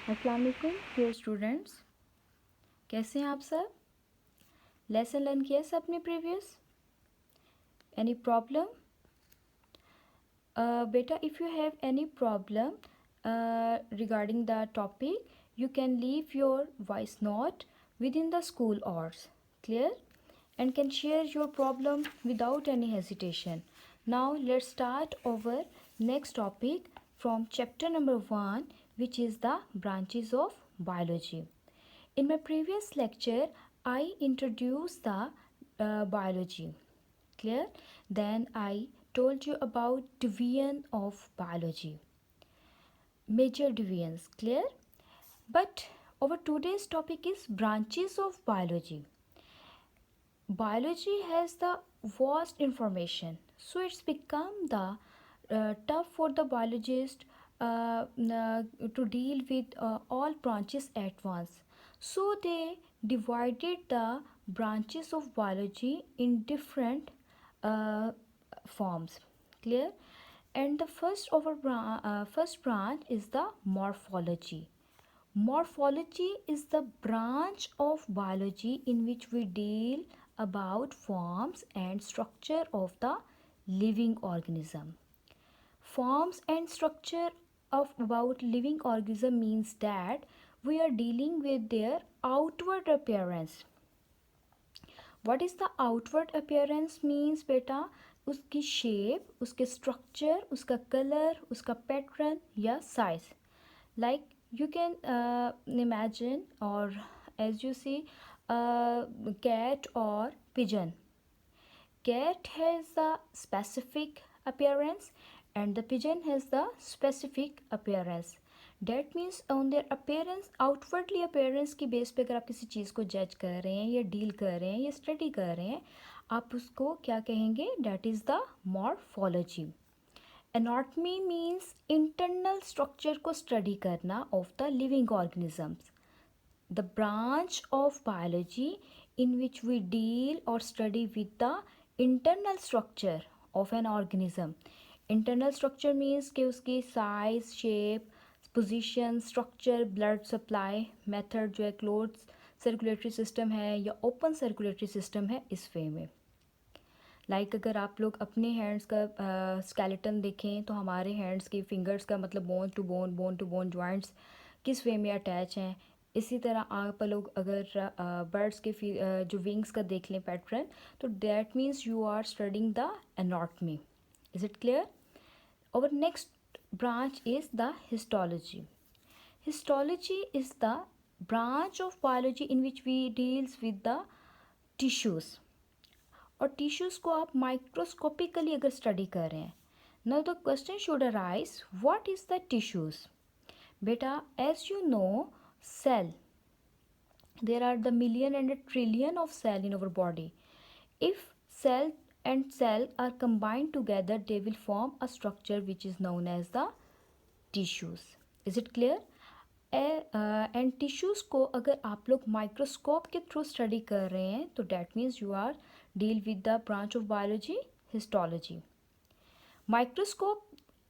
अस्सलाम वालेकुम dear students, कैसे हैं आप सब? लेसन लर्न किया सबने प्रीवियस? Any problem? बेटा, if you have any problem regarding the topic, you can leave your voice note within the school hours, clear? And can share your problem without any hesitation. Now let's start our next topic from chapter number 1, which is the branches of biology. In my previous lecture, I introduced the biology. Clear? Then I told you about division of biology. Major divisions. Clear? But our today's topic is branches of biology. Biology has the vast information, so it's become the tough for the biologist to deal with all branches at once. So they divided the branches of biology in different uh, forms. Clear? And the first branch is the morphology. Morphology is the branch of biology in which we deal about forms and structure of the living organism. Forms and structure of about living organism means that we are dealing with their outward appearance. What is the outward appearance means बेटा? उसकी shape, उसके structure, उसका colour, उसका pattern या size. Like you can imagine, or as you see, a cat or pigeon. Cat has the specific appearance and the pigeon has the specific appearance. That means on their appearance, outwardly appearance की base पे अगर आप किसी चीज़ को जज कर रहे हैं या डील कर रहे हैं या स्टडी कर रहे हैं, आप उसको क्या कहेंगे? That is the morphology. Anatomy means internal structure को स्टडी करना of the living organisms. The branch of biology in which we deal और study with the internal structure of an organism. Internal structure means कि उसकी size, shape, position, structure, blood supply, method जो है close circulatory system है या open circulatory system है, इस वे में. लाइक अगर आप लोग अपने हैंड्स का स्केलेटन देखें तो हमारे हैंड्स की फिंगर्स का मतलब बोन टू बोन जॉइंट्स किस वे में अटैच हैं. इसी तरह आप लोग अगर बर्ड्स के जो विंग्स का देख लें पैटर्न, तो that means you are studying the anatomy. Is it clear? Our next branch is the histology. Histology is the branch of biology in which we deals with the tissues. और tissues को आप microscopically अगर study कर रहे हैं. Now the question should arise, what is the tissues? बेटा, as you know, cell, there are the million and a trillion of cell in our body. If cell and cell are combined together, they will form a structure which is known as the tissues. Is it clear? And tissues को अगर आप लोग microscope के through study कर रहे हैं तो that means you are deal with the branch of biology, histology. Microscope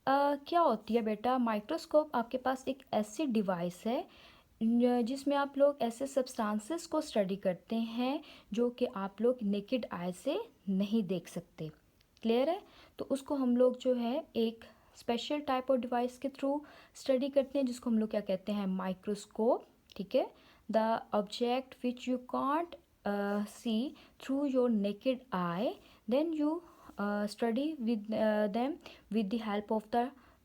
क्या होती है बेटा? माइक्रोस्कोप आपके पास एक ऐसी डिवाइस है जिसमें आप लोग ऐसे सब्सटेंसेस को स्टडी करते हैं जो कि आप लोग नेकेड आई से नहीं देख सकते. क्लियर है? तो उसको हम लोग जो है एक स्पेशल टाइप ऑफ डिवाइस के थ्रू स्टडी करते हैं जिसको हम लोग क्या कहते हैं? माइक्रोस्कोप. ठीक है? The object which you can't see through your naked eye, then you study with them with the help of the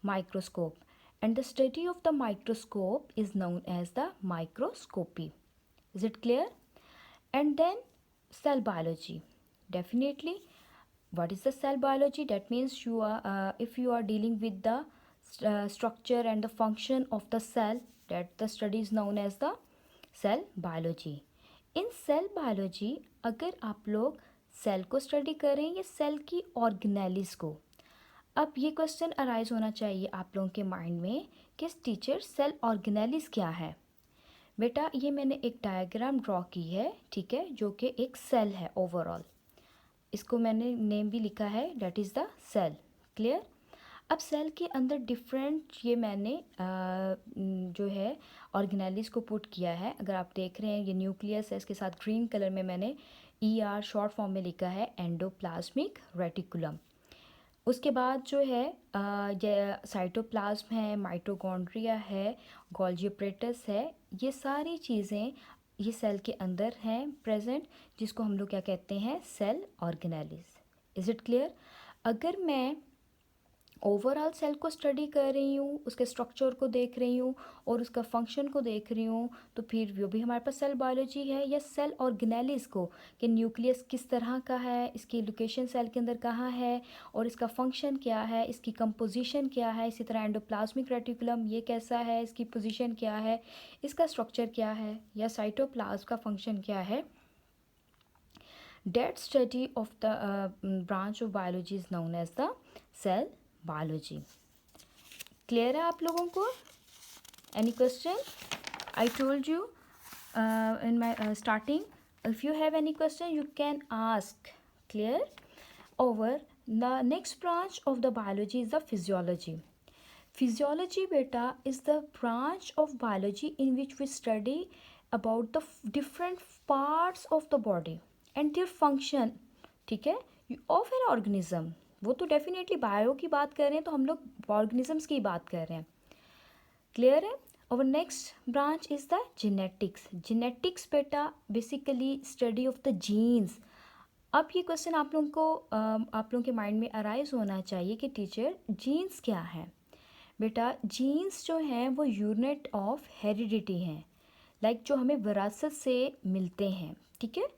microscope, and the study of the microscope is known as the microscopy. Is it clear? And then cell biology. Definitely, what is the cell biology? That means you are if you are dealing with the structure and the function of the cell, that the study is known as the cell biology. In cell biology, अगर आप लोग cell को study करें या cell की organelles को, अब ये क्वेश्चन अराइज होना चाहिए आप लोगों के माइंड में कि टीचर सेल ऑर्गेनेलिस क्या है. बेटा, ये मैंने एक डायग्राम ड्रॉ की है, ठीक है, जो कि एक सेल है ओवरऑल. इसको मैंने नेम भी लिखा है, that is the cell. Clear? अब सेल के अंदर डिफरेंट ये मैंने जो है ऑर्गेनेलिस को पुट किया है। अगर आप देख रहे हैं ये न्यूक्लियस है, इसके साथ ग्रीन कलर में मैंने शॉर्ट फॉर्म में लिखा है एंडोप्लाज्मिक रेटिकुलम। उसके बाद जो है ये साइटोप्लाज्म है, माइटोकॉन्ड्रिया है, गोल्गी apparatus है, ये सारी चीज़ें ये सेल के अंदर हैं प्रेजेंट, जिसको हम लोग क्या कहते हैं, cell organelles. Is it clear? अगर मैं ओवरऑल सेल को स्टडी कर रही हूँ, उसके स्ट्रक्चर को देख रही हूँ और उसका फंक्शन को देख रही हूँ, तो फिर वो भी हमारे पास सेल बायोलॉजी है। या सेल ऑर्गेनेलिस को, कि न्यूक्लियस किस तरह का है, इसकी लोकेशन सेल के अंदर कहाँ है और इसका फंक्शन क्या है, इसकी कंपोजिशन क्या है। इसी तरह एंडोप्लाज्मिक रेटिकुलम ये कैसा है, इसकी पोजीशन क्या है, इसका स्ट्रक्चर क्या है, या साइटोप्लाज्म का फंक्शन क्या है। That study of the branch of biology is known as the cell biology. Clear है आप लोगों को? Any question? I told you in my starting, if you have any question you can ask. Clear? Over the next branch of the biology is the physiology. Physiology beta is the branch of biology in which we study about the different parts of the body and their function, ठीक है, of an organism. वो तो definitely bio की बात कर रहे हैं, तो हम लोग ऑर्गेनिजम्स की बात कर रहे हैं। क्लियर है? और next branch is the genetics. Genetics बेटा basically study of the genes. अब ये क्वेश्चन आप लोगों के माइंड में अराइज होना चाहिए कि टीचर जीन्स क्या है। बेटा जीन्स जो हैं वो यूनिट ऑफ हेरिडिटी हैं, लाइक जो हमें विरासत से मिलते हैं, ठीक है।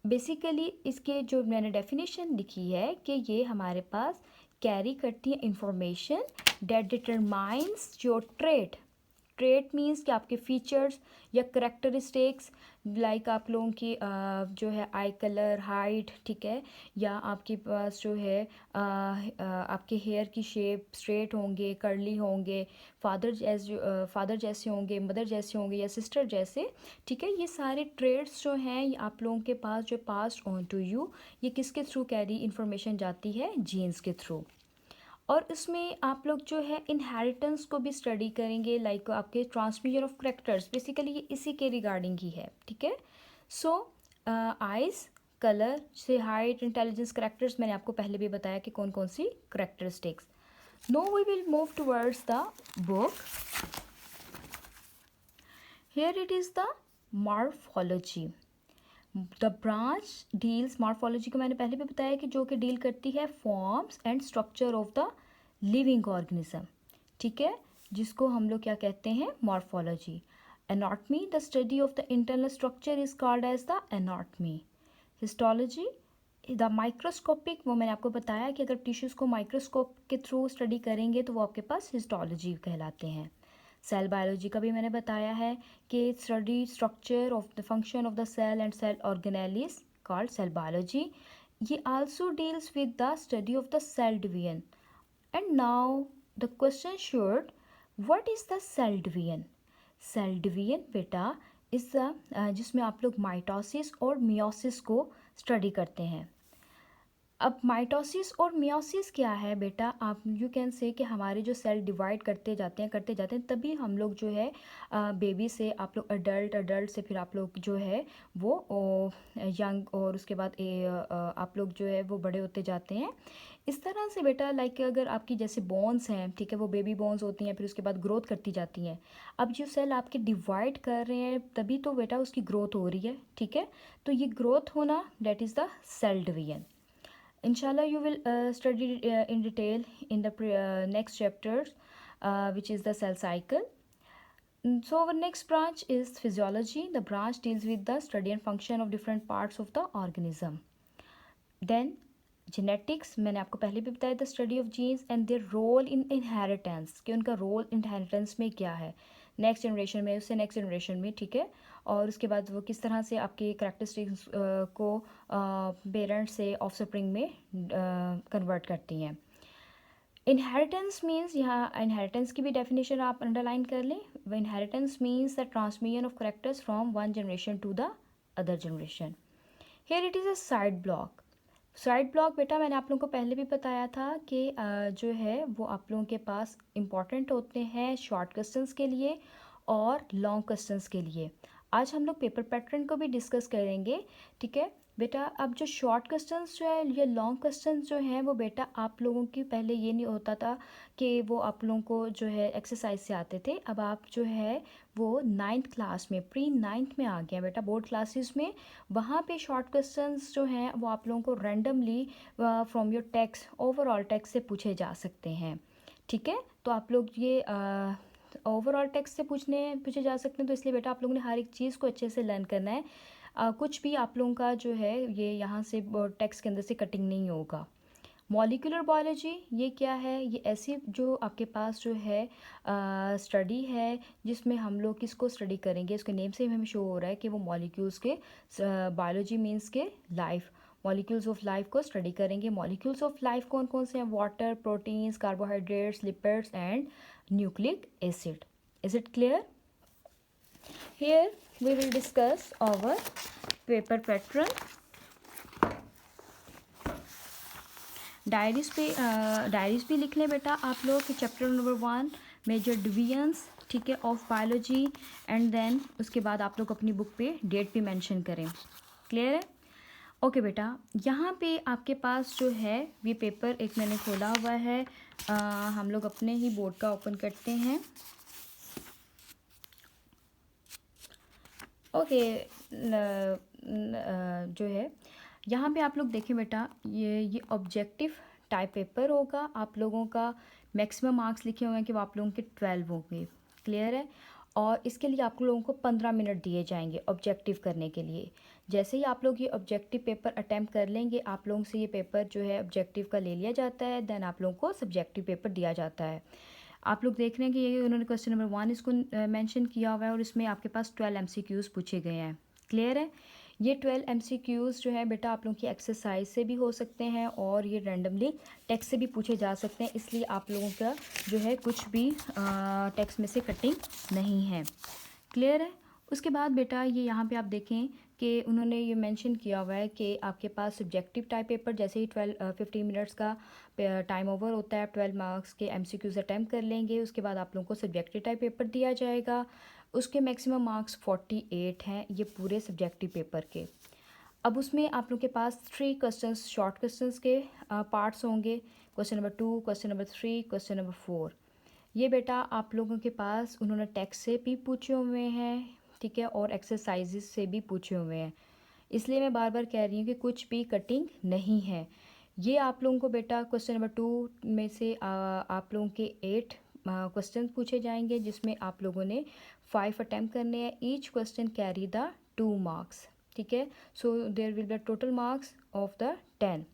बेसिकली इसके जो मैंने डेफिनेशन लिखी है कि ये हमारे पास कैरी करती है information that determines your trait. Trait means कि आपके फीचर्स या करेक्टरिस्टिक्स, लाइक आप लोगों की जो है आई कलर, हाइट, ठीक है, या आपके पास जो है आपके हेयर की शेप स्ट्रेट होंगे, कर्ली होंगे, फादर जैसे होंगे, मदर जैसे होंगे, या सिस्टर जैसे, ठीक है। ये सारे ट्रेड्स जो हैं ये आप लोगों के पास जो पास्ड ऑन टू यू, ये किसके थ्रू कैरी इन्फॉर्मेशन जाती है, जीन्स के थ्रू। और इसमें आप लोग जो है इनहेरिटेंस को भी स्टडी करेंगे, लाइक आपके ट्रांसमिशन ऑफ करेक्टर्स, बेसिकली ये इसी के रिगार्डिंग ही है, ठीक है। सो आइज़, कलर से हाइट, इंटेलिजेंस, करेक्टर्स मैंने आपको पहले भी बताया कि कौन कौन सी characteristics. No we will move towards the book. Here it is the morphology. The branch deals, morphology को मैंने पहले भी बताया कि जो कि डील करती है forms and structure of the living organism, ठीक है, जिसको हम लोग क्या कहते हैं, morphology. Anatomy, the study of the internal structure is called as the anatomy. Histology, the microscopic, वो मैंने आपको बताया कि अगर टिश्यूज़ को माइक्रोस्कोप के थ्रू स्टडी करेंगे तो वो आपके पास हिस्टोलॉजी कहलाते हैं। सेल बायोलॉजी का भी मैंने बताया है कि study structure of the function of the cell and cell organelles called cell biology. ये also deals with the study of the cell division. And now the question should, what is the cell division? Cell division बेटा is जिसमें आप लोग mitosis और meiosis को study करते हैं। अब माइटोसिस और मियोसिस क्या है बेटा, आप यू कैन से कि हमारे जो सेल डिवाइड करते जाते हैं तभी हम लोग जो है बेबी से आप लोग अडल्ट से फिर आप लोग जो है वो यंग, और उसके बाद आप लोग जो है वो बड़े होते जाते हैं। इस तरह से बेटा, लाइक अगर आपकी जैसे बोन्स हैं, ठीक है, वो बेबी बोन्स होती हैं, फिर उसके बाद ग्रोथ करती जाती हैं। अब जो सेल आपके डिवाइड कर रहे हैं तभी तो बेटा उसकी ग्रोथ हो रही है, ठीक है। तो ये ग्रोथ होना, that is the cell division. Inshallah, you will study in detail in the next chapters, which is the cell cycle. So our next branch is physiology. The branch deals with the study and function of different parts of the organism. Then genetics, मैंने आपको पहले भी बताया, the study of genes and their role in inheritance, कि उनका role inheritance में क्या है, नेक्स्ट जनरेशन में, उससे नेक्स्ट जनरेशन में, ठीक है। और उसके बाद वो किस तरह से आपके करेक्टरिस्टिक्स को पेरेंट्स से ऑफस्प्रिंग में कन्वर्ट करती हैं। इनहेरिटेंस मीन्स, यहाँ इनहेरिटेंस की भी डेफिनेशन आप अंडरलाइन कर लें। Inheritance means the transmission of characters from one generation to the other generation. Here it is a side block. Side block बेटा मैंने आप लोगों को पहले भी बताया था कि जो है वो आप लोगों के पास इम्पॉर्टेंट होते हैं शॉर्ट क्वेश्चंस के लिए और लॉन्ग क्वेश्चंस के लिए। आज हम लोग पेपर पैटर्न को भी डिस्कस करेंगे, ठीक है बेटा। अब जो शॉर्ट क्वेश्चंस जो है या लॉन्ग क्वेश्चंस जो हैं वो बेटा आप लोगों की पहले ये नहीं होता था कि वो आप लोगों को जो है एक्सरसाइज से आते थे। अब आप जो है वो नाइन्थ क्लास में, प्री नाइन्थ में आ गए हैं बेटा, बोर्ड क्लासेस में। वहाँ पे शॉर्ट क्वेश्चंस जो हैं वो आप लोगों को randomly from your text, overall text से पूछे जा सकते हैं, ठीक है। तो आप लोग ये ओवरऑल टेक्स्ट से पूछे जा सकते हैं, तो इसलिए बेटा आप लोगों ने हर एक चीज़ को अच्छे से लर्न करना है। कुछ भी आप लोगों का जो है ये यहाँ से टेक्स्ट के अंदर से कटिंग नहीं होगा। मॉलिक्यूलर बायोलॉजी ये क्या है? ये ऐसी जो आपके पास जो है स्टडी है जिसमें हम लोग किसको स्टडी करेंगे, इसके नेम से ही हमें शो हो रहा है कि वो मॉलिक्यूल्स के, बायोलॉजी मीन्स के लाइफ, मॉलिक्यूल्स ऑफ लाइफ को स्टडी करेंगे। मॉलिक्यूल्स ऑफ लाइफ कौन कौन से हैं? Water, proteins, carbohydrates, lipids and nucleic acid. Is it clear? Here we will discuss our paper pattern. Diaries भी लिख लें बेटा आप लोग कि चैप्टर नंबर 1 मेजर डिवीजन्स, ठीक है, ऑफ बायोलॉजी। एंड देन उसके बाद आप लोग अपनी बुक पे डेट भी मेंशन करें। क्लियर है? ओके बेटा, यहाँ पे आपके पास जो है ये पेपर एक मैंने खोला हुआ है, हम लोग अपने ही बोर्ड का ओपन करते हैं। ओके जो है यहाँ पे आप लोग देखें बेटा, ये ऑब्जेक्टिव टाइप पेपर होगा। आप लोगों का मैक्सिमम मार्क्स लिखे हुए हैं कि वो आप लोगों के 12 होंगे। क्लियर है? और इसके लिए आप लोगों को 15 मिनट दिए जाएंगे ऑब्जेक्टिव करने के लिए। जैसे ही आप लोग ये ऑब्जेक्टिव पेपर अटैम्प्ट कर लेंगे, आप लोगों से ये पेपर जो है ऑब्जेक्टिव का ले लिया जाता है, देन आप लोगों को सब्जेक्टिव पेपर दिया जाता है। आप लोग देख रहे हैं कि ये उन्होंने क्वेश्चन नंबर 1 इसको मेंशन किया हुआ है और इसमें आपके पास 12 MCQs पूछे गए हैं। क्लियर है? ये 12 MCQs जो है बेटा आप लोगों की एक्सरसाइज से भी हो सकते हैं और ये रैंडमली टेक्स्ट से भी पूछे जा सकते हैं, इसलिए आप लोगों का जो है कुछ भी टेक्स्ट में से कटिंग नहीं है। क्लियर है? उसके बाद बेटा ये यहाँ पे आप देखें कि उन्होंने ये मेंशन किया हुआ है कि आपके पास सब्जेक्टिव टाइप पेपर जैसे ही 15 मिनट्स का टाइम ओवर होता है, 12 मार्क्स के MCQs अटैम्प्ट कर लेंगे, उसके बाद आप लोगों को सब्जेक्टिव टाइप पेपर दिया जाएगा। उसके मैक्सिमम मार्क्स 48 हैं ये पूरे सब्जेक्टिव पेपर के। अब उसमें आप लोग के पास 3 क्वेश्चंस, शॉर्ट क्वेश्चंस के पार्ट्स होंगे। Question number 2, question number 3, question number 4। ये बेटा आप लोगों के पास उन्होंने टेक्स्ट से भी पूछे हुए हैं, ठीक है, और एक्सरसाइजेस से भी पूछे हुए हैं, इसलिए मैं बार बार कह रही हूँ कि कुछ भी कटिंग नहीं है। ये आप लोगों को बेटा क्वेश्चन नंबर 2 में से आप लोगों के 8 क्वेश्चन पूछे जाएंगे, जिसमें आप लोगों ने 5 अटैम्प्ट करने हैं। Each question carry the 2 marks, ठीक है। So there will be total marks of the 10।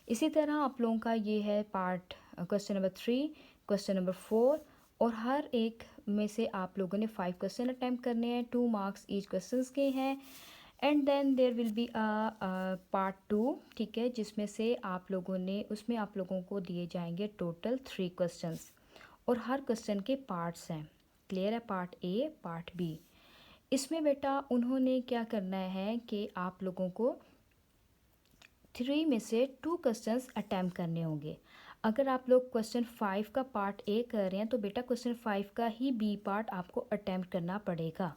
इसी तरह आप लोगों का ये है part question number 3, question number 4, और हर एक में से आप लोगों ने 5 क्वेश्चन अटैम्प्ट करने हैं, 2 मार्क्स ईच क्वेश्चंस के हैं। And then there will be part 2, ठीक है, जिसमें से आप लोगों ने, उसमें आप लोगों को दिए जाएंगे टोटल 3 क्वेश्चंस और हर क्वेश्चन के पार्ट्स हैं। क्लियर है? Part A, part B. इसमें बेटा उन्होंने क्या करना है कि आप लोगों को 3 में से 2 क्वेश्चंस अटैम्प्ट करने होंगे। अगर आप लोग क्वेश्चन 5 का पार्ट ए कर रहे हैं तो बेटा क्वेश्चन 5 का ही बी पार्ट आपको अटैम्प्ट करना पड़ेगा,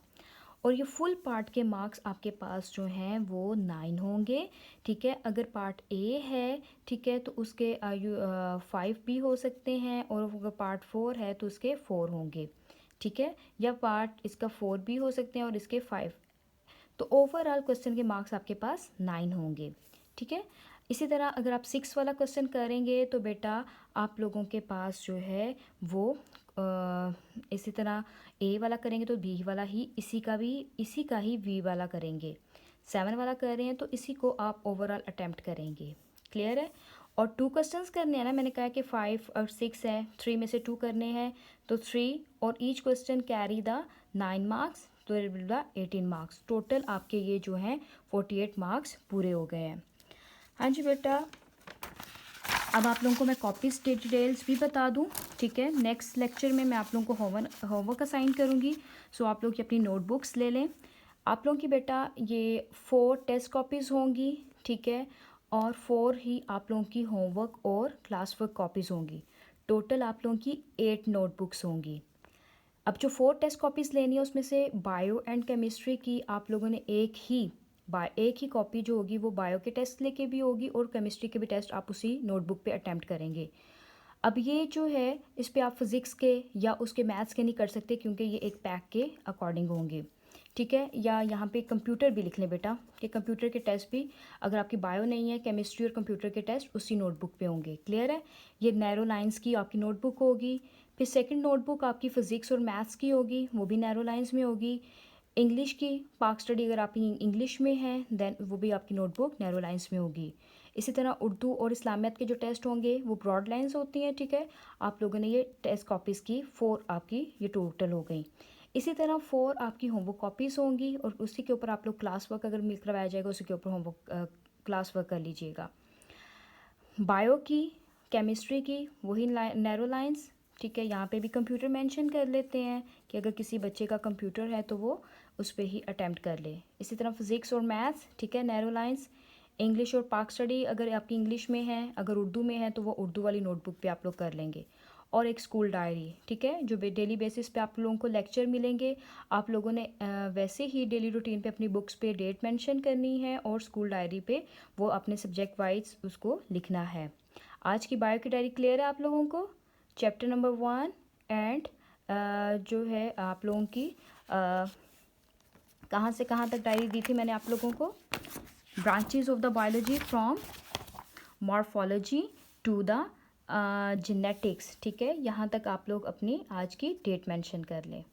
और ये फुल पार्ट के मार्क्स आपके पास जो हैं वो 9 होंगे, ठीक है। अगर पार्ट ए है, ठीक है, तो उसके 5 भी हो सकते हैं, और अगर पार्ट 4 है तो उसके 4 होंगे, ठीक है, या पार्ट इसका 4 भी हो सकते हैं और इसके 5। तो ओवरऑल क्वेश्चन के मार्क्स आपके पास 9 होंगे, ठीक है। इसी तरह अगर आप 6 वाला क्वेश्चन करेंगे तो बेटा आप लोगों के पास जो है वो इसी तरह ए वाला करेंगे तो बी वाला ही, इसी का ही बी वाला करेंगे। 7 वाला कर रहे हैं तो इसी को आप ओवरऑल अटैम्प्ट करेंगे। क्लियर है? और 2 क्वेश्चंस करने हैं ना, मैंने कहा कि 5 और 6 है, 3 में से 2 करने हैं, तो 3 और each question carry the 9 marks, तो it will the 18 marks. Total आपके ये जो हैं 48 मार्क्स पूरे हो गए हैं। हाँ जी बेटा, अब आप लोगों को मैं कॉपीज डिटेल्स भी बता दूं, ठीक है। नेक्स्ट लेक्चर में मैं आप लोगों को होमवर्क असाइन करूंगी, सो आप लोग अपनी नोटबुक्स ले लें। आप लोगों की बेटा ये 4 टेस्ट कॉपीज़ होंगी, ठीक है, और 4 ही आप लोगों की होमवर्क और क्लास वर्क कॉपीज़ होंगी। टोटल आप लोगों की 8 नोटबुक्स होंगी। अब जो 4 टेस्ट कॉपीज़ लेनी है उसमें से बायो एंड केमिस्ट्री की आप लोगों ने एक ही कॉपी जो होगी वो बायो के टेस्ट लेके भी होगी और केमिस्ट्री के भी टेस्ट आप उसी नोटबुक पे अटैम्प्ट करेंगे। अब ये जो है इस पे आप फिज़िक्स के या उसके मैथ्स के नहीं कर सकते क्योंकि ये एक पैक के अकॉर्डिंग होंगे, ठीक है। या यहाँ पे कंप्यूटर भी लिख लें बेटा कि कंप्यूटर के टेस्ट भी अगर आपकी बायो नहीं है, केमिस्ट्री और कंप्यूटर के टेस्ट उसी नोटबुक पे होंगे। क्लियर है? ये नैरो लाइंस की आपकी नोटबुक होगी। फिर सेकंड नोटबुक आपकी फ़िज़िक्स और मैथ्स की होगी, वो भी नैरो लाइंस में होगी। इंग्लिश की पाक स्टडी अगर आपकी इंग्लिश में है देन वो भी आपकी नोटबुक नैरो लाइंस में होगी। इसी तरह उर्दू और इस्लामियत के जो टेस्ट होंगे वो ब्रॉड लाइंस होती हैं, ठीक है। आप लोगों ने ये टेस्ट कॉपीज़ की 4 आपकी ये टोटल हो गई। इसी तरह 4 आपकी होमवर्क कॉपीज़ होंगी और उसी के ऊपर आप लोग क्लास वर्क अगर मिल करवाया जाएगा उसी के ऊपर होमवर्क क्लास वर्क कर लीजिएगा। बायो की, केमिस्ट्री की वही नैरो लाइंस, ठीक है। यहाँ पे भी कंप्यूटर मेंशन कर लेते हैं कि अगर किसी बच्चे का कंप्यूटर है तो वो उस पर ही अटैम्प्ट कर ले। इसी तरह फिज़िक्स और मैथ्स, ठीक है, नैरो लाइंस। इंग्लिश और पाक स्टडी अगर आपकी इंग्लिश में है, अगर उर्दू में है तो वो उर्दू वाली नोटबुक पे आप लोग कर लेंगे। और एक स्कूल डायरी, ठीक है, जो डेली बेसिस पे आप लोगों को लेक्चर मिलेंगे। आप लोगों ने वैसे ही डेली रूटीन पे अपनी बुक्स पे डेट मेंशन करनी है और स्कूल डायरी पे वो अपने सब्जेक्ट वाइज उसको लिखना है। आज की बायो की डायरी क्लियर है आप लोगों को? चैप्टर नंबर 1 एंड जो है आप लोगों की कहाँ से कहाँ तक डायरी दी थी मैंने आप लोगों को? Branches of the biology from morphology to the genetics, ठीक है। यहाँ तक आप लोग अपनी आज की डेट मेंशन कर लें।